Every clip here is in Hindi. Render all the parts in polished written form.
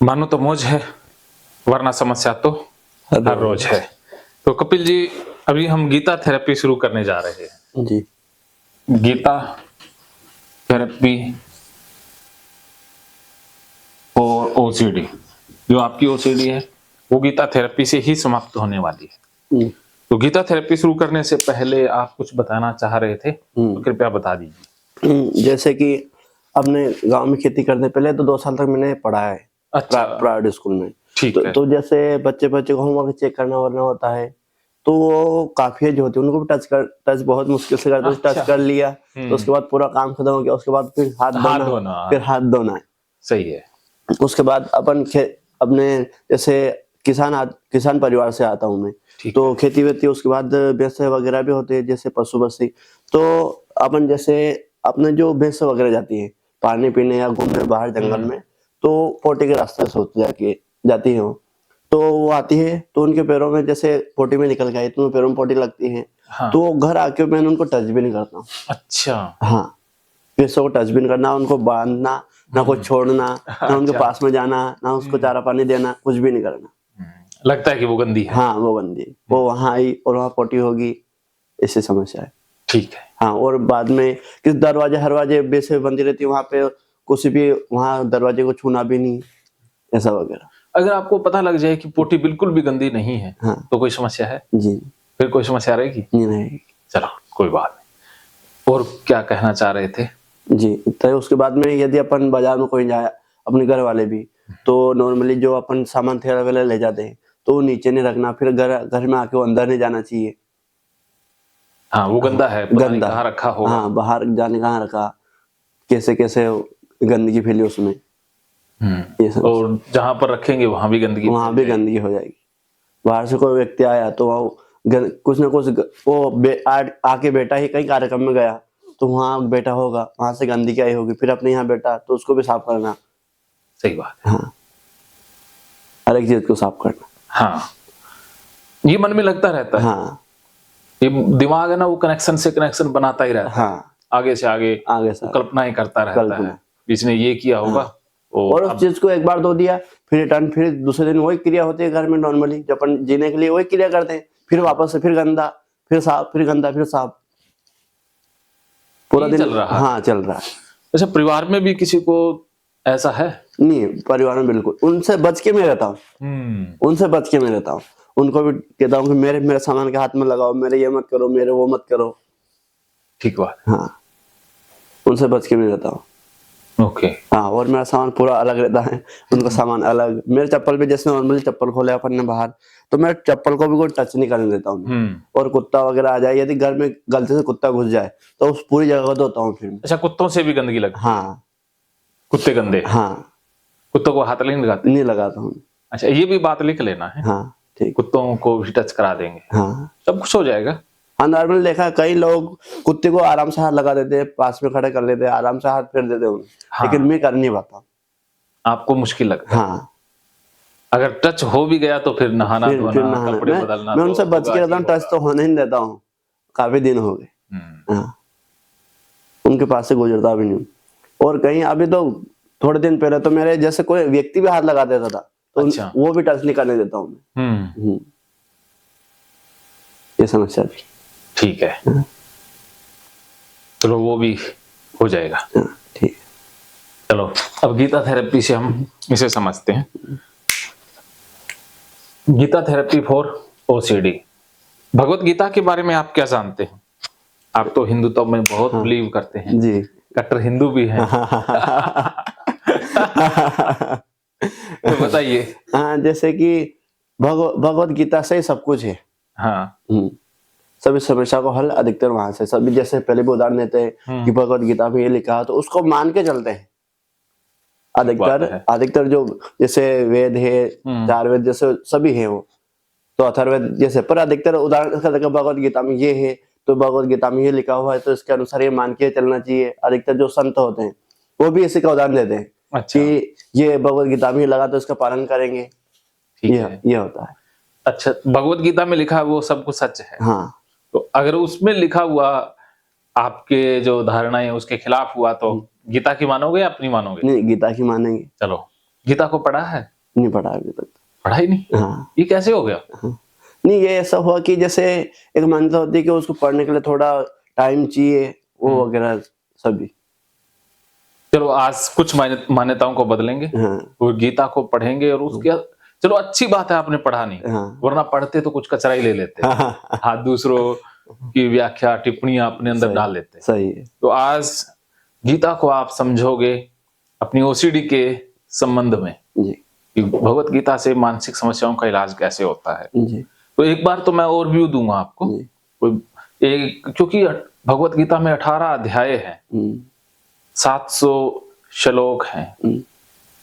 मानो तो मौज है, वरना समस्या तो हर रोज है। तो कपिल जी, अभी हम गीता थेरेपी शुरू करने जा रहे हैं। जी। गीता थेरेपी और ओसीडी, जो आपकी ओसीडी है वो गीता थेरेपी से ही समाप्त होने वाली है। तो गीता थेरेपी शुरू करने से पहले आप कुछ बताना चाह रहे थे, तो कृपया बता दीजिए। जैसे कि अपने गांव में खेती करने पहले तो 2 साल तक मैंने पढ़ा है। अच्छा। प्राइवेट स्कूल में। ठीक है। तो जैसे बच्चे को होमवर्क चेक करना वरना होता है, तो वो काफी जो होती है उनको भी टच बहुत मुश्किल से करते। अच्छा। टच कर लिया तो उसके बाद पूरा काम खत्म हो गया। उसके बाद फिर हाथ धोना, फिर हाथ धोना है। सही है। उसके बाद अपने जैसे किसान परिवार से आता हूँ मैं, तो खेती वेती, उसके बाद भैंसे वगैरह भी होते हैं, जैसे पशु बस्ती। तो अपन जैसे अपने जो भैंसे वगैरह जाती है पानी पीने या घूमने बाहर जंगल में, तो पोटी के रास्ते से होती जाती है वो। तो वो आती है तो उनके पैरों में जैसे पोटी में निकल गई तो पैरों में पोटी लगती है। हाँ। तो घर आके मैं उनको टच भी नहीं करता। अच्छा। हाँ, भैंसों को टच भी नहीं करना, उनको बांधना ना, कुछ छोड़ना ना, उनके पास में जाना ना, उसको चारा पानी देना, कुछ भी नहीं करना। लगता है कि वो गंदी है। हाँ, वो गंदी है। वो वहां आई और वहां पोटी होगी, इससे समस्या है। ठीक है। हाँ, और बाद में किस हरवाजे बेसे बंदी रहती है वहां पे, कुछ भी वहां दरवाजे को छूना भी नहीं, ऐसा वगैरह। अगर आपको पता लग जाए कि पोटी बिल्कुल भी गंदी नहीं है, हाँ, तो कोई समस्या है? जी। फिर कोई समस्या रहेगी? नहीं। चलो कोई बात नहीं। और क्या कहना चाह रहे थे? जी, तो उसके बाद में यदि अपन बाजार में कोई जाए, अपने घर वाले भी, तो नॉर्मली जो अपन सामान थैला वैला ले जाते हैं तो वो नीचे नहीं रखना, फिर घर में आके वो अंदर नहीं जाना चाहिए। हाँ, वो गंदा है, पता नहीं कहाँ रखा होगा। हाँ, बाहर जाने कहाँ रखा, कैसे गंदगी फैली उसमें। ये सब। और जहाँ पर रखेंगे वहां भी गंदगी हो जाएगी। बाहर से कोई व्यक्ति आया तो कुछ ना कुछ वो आके बैठा ही कहीं कार्यक्रम में गया तो वहां बैठा होगा, वहां से गंदगी आई होगी, फिर अपने यहाँ बैठा तो उसको भी साफ करना। सही बात है। हाँ, हर एक चीज को साफ करना। हाँ, ये मन में लगता रहता है। हाँ, ये दिमाग है ना, वो कनेक्शन बनाता ही रहता है। हाँ, आगे से आगे कल्पना ही करता रहता है, इसने ये किया होगा। हाँ। और उस चीज को एक बार धो दिया, फिर रिटर्न, फिर दूसरे दिन वही क्रिया होती है घर में। नॉर्मली जब अपन जीने के लिए वही क्रिया करते हैं, फिर वापस से फिर गंदा, फिर साफ, फिर गंदा, फिर साफ, पूरा दिन चल रहा है। हाँ, चल रहा है। अच्छा, परिवार में भी किसी को ऐसा है? नहीं, परिवार में बिल्कुल उनसे बच के मैं रहता हूँ। उनसे बच के मैं रहता हूँ। उनको भी कहता हूँ कि मेरे सामान के हाथ में लगाओ, मेरे ये मत करो, मेरे वो मत करो। ठीक बात। हाँ, उनसे बच के मैं रहता हूँ। ओके। हाँ, और मेरा सामान पूरा अलग रहता है, उनका सामान अलग। मेरे चप्पल भी, जैसे नॉर्मली चप्पल खोले अपन ने बाहर, तो मैं चप्पल को भी कोई टच नहीं करने देता हूँ। और कुत्ता वगैरह आ जाए, यदि घर में गलती से कुत्ता घुस जाए तो उस पूरी जगह को धोता हूँ फिर। अच्छा, कुत्तों से भी गंदगी लगती है? हाँ। कुत्ते गंदे? हाँ। कुत्तों को हाथ नहीं लगाते? नहीं लगाता हूँ। अच्छा, ये भी बात लिख लेना है। हाँ, ठीक। कुत्तों को भी टच करा देंगे। हाँ, सब कुछ हो जाएगा। हाँ, नॉर्मल देखा, कई लोग कुत्ते को आराम से हाथ लगा देते हैं, पास में खड़े कर लेते हैं, आराम से हाथ फेर देते हैं उन्हें। हाँ। लेकिन मैं कर नहीं पाता। आपको मुश्किल लगता है? हाँ। अगर टच हो भी गया तो फिर नहाना धोना, कपड़े बदलना। मैं उनसे बच के रहता हूँ, टच तो होने नहीं देता हूँ। काफी दिन हो गए। हाँ, उनके पास से गुजरता भी नहीं। और कहीं अभी तो थोड़े दिन पहले तो मेरे जैसे कोई व्यक्ति भी हाथ लगा देता था, तो अच्छा। वो भी टच नहीं करने देता हूँ मैं। ये समस्या थी। ठीक है। चलो, वो भी हो जाएगा। ठीक है। चलो, अब गीता थेरेपी से हम इसे समझते हैं। Gita therapy for OCD. Bhagavad Gita के बारे में आप क्या जानते हैं? आप तो हिंदुत्व में बहुत बिलीव करते हैं जी, कट्टर हिंदू भी हैं। तो बताइए। हाँ, जैसे कि भगवत गीता से सब कुछ है। हाँ। सभी समस्या को हल अधिकतर वहां से। सभी जैसे पहले भी उदाहरण देते हैं कि भगवत गीता में ये लिखा, तो उसको मान के चलते हैं। अधिकतर जो जैसे वेद है, 4 वेद जैसे सभी है वो, तो अथर्ववेद जैसे, पर अधिकतर उदाहरण भगवत गीता में ये है, तो भगवत गीता में ये लिखा हुआ है, तो इसके अनुसार ये मान के चलना चाहिए। अधिकतर जो संत होते हैं वो भी इसी का उदाहरण देते हैं। अच्छा। कि ये भगवत गीता में लगा तो इसका पालन करेंगे। ये होता है। अच्छा, भगवत गीता में लिखा है वो सब कुछ सच है। हाँ। तो अगर उसमें लिखा हुआ आपके जो धारणाएं उसके खिलाफ हुआ, तो गीता की मानोगे या अपनी मानोगे? नहीं, गीता की मानेंगे। चलो, गीता को पढ़ा है? नहीं पढ़ा अभी तक। पढ़ा ही नहीं? हाँ। ये कैसे हो गया? नहीं, ये ऐसा हुआ कि जैसे एक मान्यता होती है कि उसको पढ़ने के लिए थोड़ा टाइम चाहिए, वो वगैरह सभी। चलो आज कुछ मान्यताओं को बदलेंगे हाँ। और गीता को पढ़ेंगे और उसके, चलो अच्छी बात है आपने पढ़ा नहीं, हाँ। वरना पढ़ते तो कुछ कचरा ही ले लेते, हाँ। हाँ दूसरों की व्याख्या टिप्पणियां अपने अंदर डाल लेते। सही है। तो आज गीता को आप समझोगे अपनी ओसीडी के संबंध में जी। कि भगवत गीता से मानसिक समस्याओं का इलाज कैसे होता है। जी। तो एक बार तो मैं ओवरव्यू दूंगा आपको। क्योंकि भगवत गीता में 18 अध्याय हैं, 700 श्लोक हैं,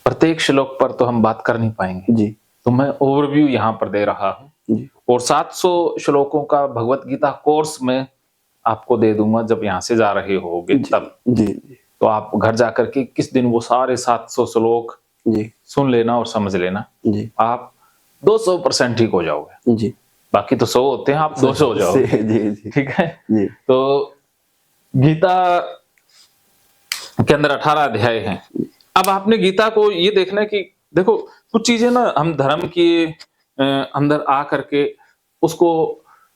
प्रत्येक श्लोक पर तो हम बात कर नहीं पाएंगे जी। तो मैं ओवरव्यू यहाँ पर दे रहा हूँ जी। और 700 श्लोकों का भगवत गीता कोर्स में आपको दे दूंगा जब यहाँ से जा रहे होगे तब। जी। जी। तो आप घर जाकर के किस दिन वो सारे 700 श्लोक जी। सुन लेना और समझ लेना, जी। आप 200% ठीक हो जाओगे। जी। बाकी तो 100 होते हैं, आप 200 हो जाओगे। जी। जी। ठीक है। जी। तो गीता के अंदर 18 अध्याय हैं। अब आपने गीता को ये देखना है कि देखो कुछ चीजें ना हम धर्म के अंदर आ करके उसको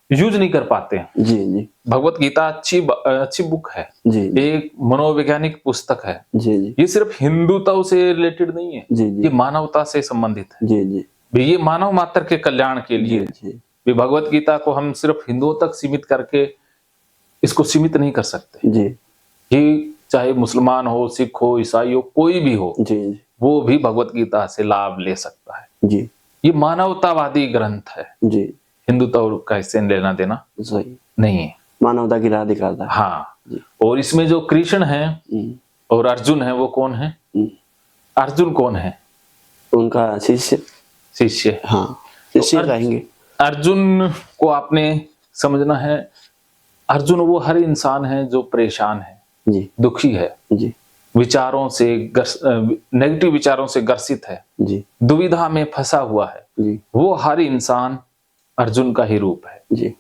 यूज नहीं कर पाते हैं। जी। जी। भगवत गीता अच्छी बुक है। जी। एक मनोवैज्ञानिक पुस्तक है। जी। जी। ये सिर्फ हिंदुत्व से रिलेटेड नहीं है। जी। जी। ये मानवता से संबंधित है। जी। जी। ये मानव मात्र के कल्याण के लिए। जी। भगवत गीता को हम सिर्फ हिंदुओं तक सीमित करके इसको सीमित नहीं कर सकते। जी। ये चाहे मुसलमान हो, सिख हो, ईसाई हो, कोई भी हो, जी। वो भी भगवत गीता से लाभ ले सकता है। जी। ये मानवतावादी ग्रंथ है। जी। हिंदुत्व का इससे लेना देना सही नहीं है, मानवता की राह दिखाता है। हाँ। जी। और इसमें जो कृष्ण है और अर्जुन है वो कौन है? अर्जुन कौन है? उनका शिष्य। शिष्य। हाँ, शिष्य कहेंगे। अर्जुन को आपने समझना है, अर्जुन वो हर इंसान है जो परेशान है, जी। दुखी है, जी। विचारों से नेगेटिव विचारों से ग्रसित है, जी। दुविधा में फंसा हुआ है। जी। वो हर इंसान अर्जुन का ही रूप है। जी।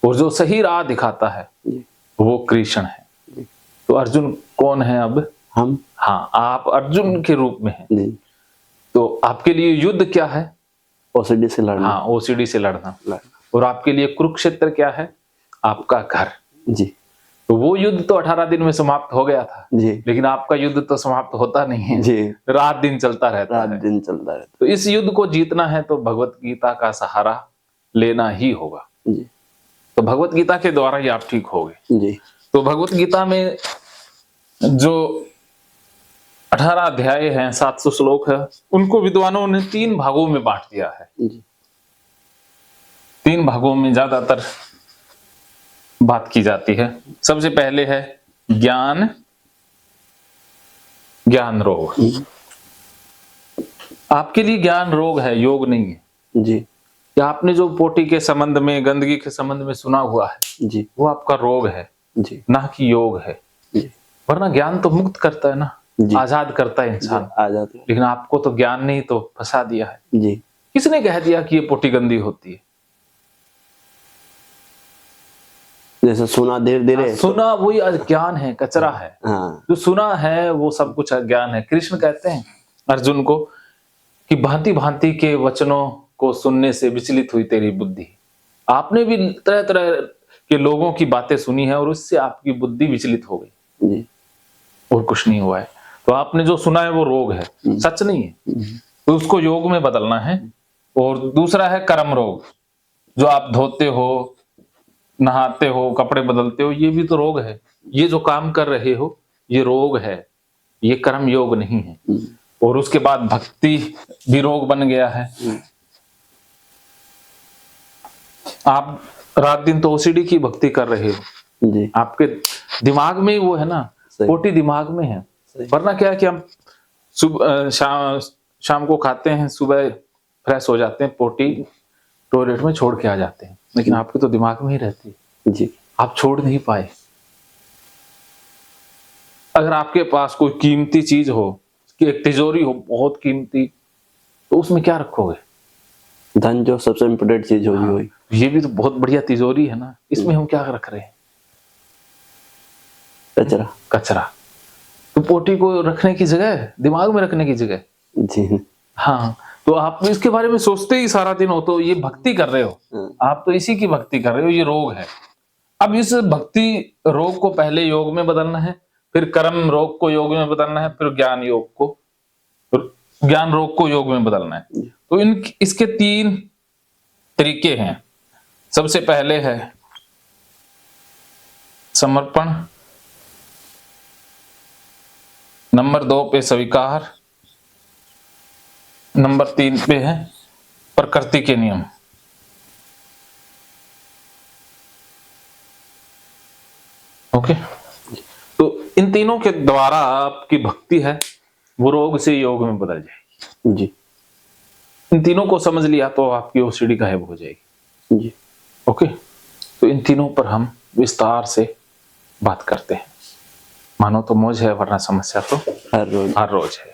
और जो सही राह दिखाता है जी। वो कृष्ण है। जी। तो अर्जुन कौन है अब? हम। हाँ, आप अर्जुन के रूप में हैं। जी। तो आपके लिए युद्ध क्या है? ओसीडी से लड़ना। हाँ, ओसीडी से लड़ना। और आपके लिए कुरुक्षेत्र क्या है? आपका घर। जी। तो वो युद्ध तो 18 दिन में समाप्त हो गया था। जी। लेकिन आपका युद्ध तो समाप्त होता नहीं है। जी। रात दिन चलता रहता रात है। दिन चलता रहता तो इस युद्ध को जीतना है तो भगवत गीता का सहारा लेना ही होगा। जी। तो भगवत गीता के द्वारा ही आप ठीक होगे। जी। तो भगवत गीता में जो 18 अध्याय हैं, 700 श्लोक है, उनको विद्वानों ने 3 भागों में बांट दिया है। जी। 3 भागों में ज्यादातर बात की जाती है। सबसे पहले है ज्ञान रोग। आपके लिए ज्ञान रोग है, योग नहीं है। जी। या आपने जो पोटी के संबंध में, गंदगी के संबंध में सुना हुआ है, जी। वो आपका रोग है, जी। ना कि योग है। जी। वरना ज्ञान तो मुक्त करता है ना, जी। आजाद करता है इंसान। आजाद। लेकिन आपको तो ज्ञान नहीं तो फंसा दिया है। जी। किसने कह दिया कि ये पोटी गंदी होती है? जैसे सुना धीरे धीरे। सुना वही अज्ञान है, कचरा है। हाँ। जो सुना है वो सब कुछ अज्ञान है। कृष्ण कहते हैं अर्जुन को कि भांति भांति के वचनों को सुनने से विचलित हुई तेरी बुद्धि। आपने भी तरह तरह के लोगों की बातें सुनी है और उससे आपकी बुद्धि विचलित हो गई। जी। और कुछ नहीं हुआ है। तो आपने जो सुना है वो रोग है, सच नहीं है। तो उसको योग में बदलना है। और दूसरा है कर्म रोग। जो आप धोते हो, नहाते हो, कपड़े बदलते हो, ये भी तो रोग है। ये जो काम कर रहे हो ये रोग है, ये कर्म योग नहीं है। और उसके बाद भक्ति भी रोग बन गया है। आप रात दिन तो ओसीडी की भक्ति कर रहे हो। जी। आपके दिमाग में ही वो है ना, पोटी दिमाग में है। वरना क्या है कि हम सुबह शाम को खाते हैं, सुबह फ्रेश हो जाते हैं, पोटी टॉयलेट में छोड़ के आ जाते हैं। लेकिन आपके तो दिमाग में ही रहती है। जी। आप छोड़ नहीं पाए। अगर आपके पास कोई कीमती चीज हो, कि एक तिजोरी हो बहुत कीमती, तो उसमें क्या रखोगे? धन, जो सबसे इम्पोर्टेंट चीज होगी। हाँ, वही। ये भी तो बहुत बढ़िया तिजोरी है ना, इसमें हम क्या रख रहे हैं? कचरा। कचरा। तो पोटी को रखने की जगह, दिमाग में रखने की जगह। जी। हाँ, तो आप इसके बारे में सोचते ही सारा दिन हो, तो ये भक्ति कर रहे हो आप, तो इसी की भक्ति कर रहे हो, ये रोग है। अब इस भक्ति रोग को पहले योग में बदलना है, फिर कर्म रोग को योग में बदलना है, फिर ज्ञान रोग को योग में बदलना है। तो इसके 3 तरीके हैं। सबसे पहले है समर्पण, नंबर 2 पे स्वीकार, नंबर 3 पे है प्रकृति के नियम। ओके, तो इन तीनों के द्वारा आपकी भक्ति है वो रोग से योग में बदल जाएगी जी। इन तीनों को समझ लिया तो आपकी ओसीडी गायब हो जाएगी जी। ओके, तो इन तीनों पर हम विस्तार से बात करते हैं। मानो तो मौज है, वरना समस्या तो हर रोज हर रोज है।